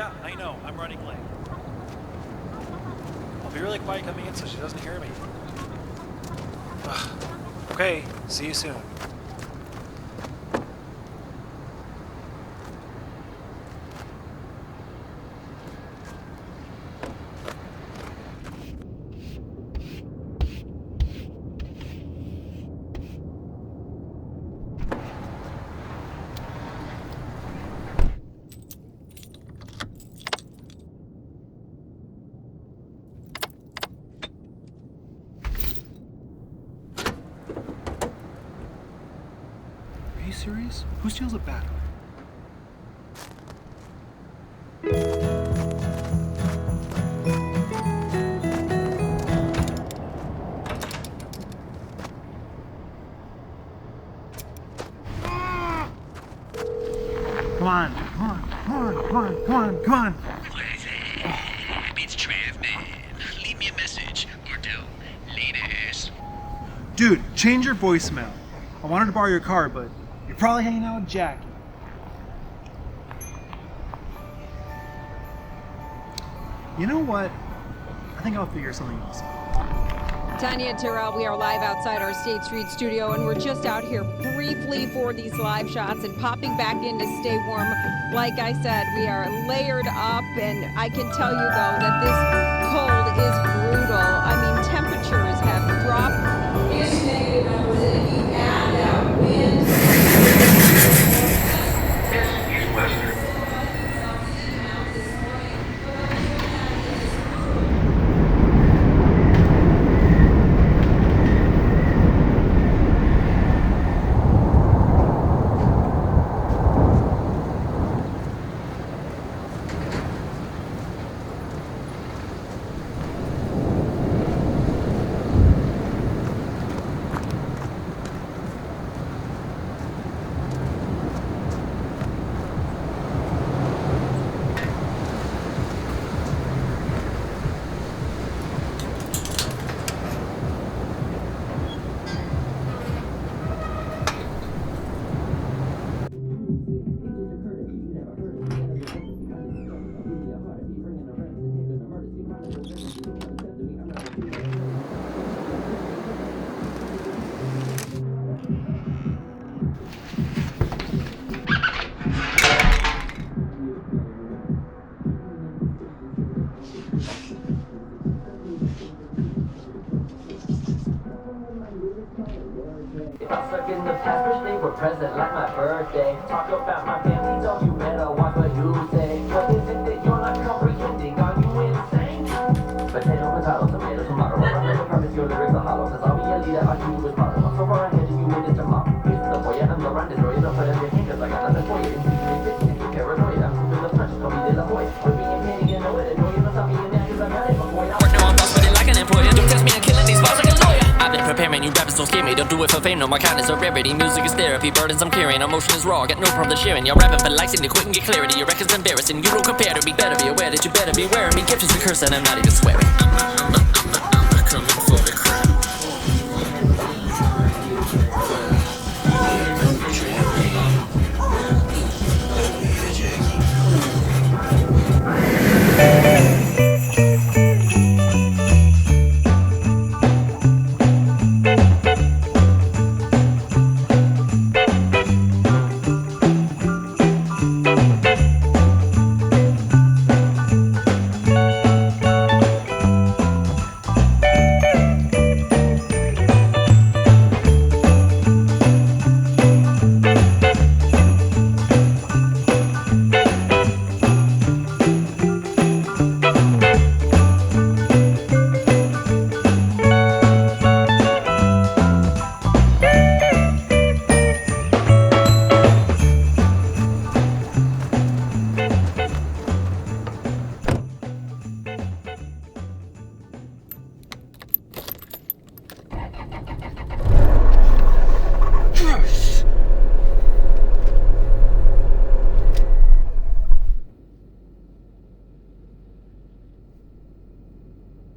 Yeah, I know. I'm running late. I'll be really quiet coming in so she doesn't hear me. Ugh. Okay, see you soon. Are you serious? Who steals a battery? Come on, come on, come on, come on, come on, come on. It's Trav, man. Leave me a message, or don't. Laters. Dude, change your voicemail. I wanted to borrow your car, but you're probably hanging out with Jackie. You know what? I think I'll figure something else out. Tanya and Terrell, we are live outside our State Street studio, and we're just out here briefly for these live shots and popping back in to stay warm. Like I said, we are layered up, and I can tell you, though, that this cold is brutal. I mean, temperatures have dropped into negative numbers, and if you add that wind... This is Western. Stuck in the past, wish they were present like my birthday. Talk about my family, don't you better watch what you say. What is it that you're not comprehending? Are you insane? Potato, potato, tomato, tomato. I never promise your lyrics are hollow, cause I'll be a leader, I can do is follow. So far ahead of you in it tomorrow. It's the boy, I'm the run destroyer. Don't put up your hand, cause I got nothing for you. It's usually fitting if you're paranoid. I'm moving the punch, call me De La Hoya. We're being petty and know it, and you're not me in that, cause I got it before you. Work now, I'm boss, but like an employer. Don't test me, I'm killing these bars like a lawyer. I've been preparing, you rappers don't scare me. Don't do it for fame, no, my kindness or rarity. Music is therapy, burdens I'm carrying. Emotion is raw, got no problem sharing. Y'all rapping for likes and you couldn't get clarity. Your record's embarrassing, you don't compare to me. Better be aware that you better be aware of me. Gift is a curse and I'm not even swearing. I'm coming for the crown.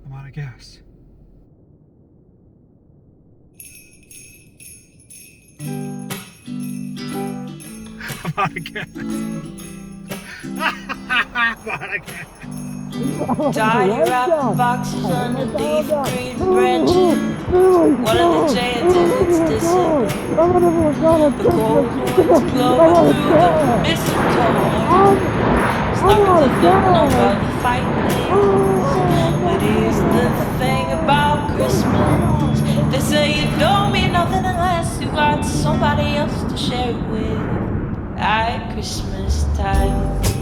I'm out of gas. I'm out of gas. Tidy wrap boxes underneath green branches. One of the jets is distant. The cold winds blowing through the mistletoe. Starting to feel nobody fighting. But here's the thing about Christmas. They say it don't mean nothing unless you got somebody else to share it with at Christmas time.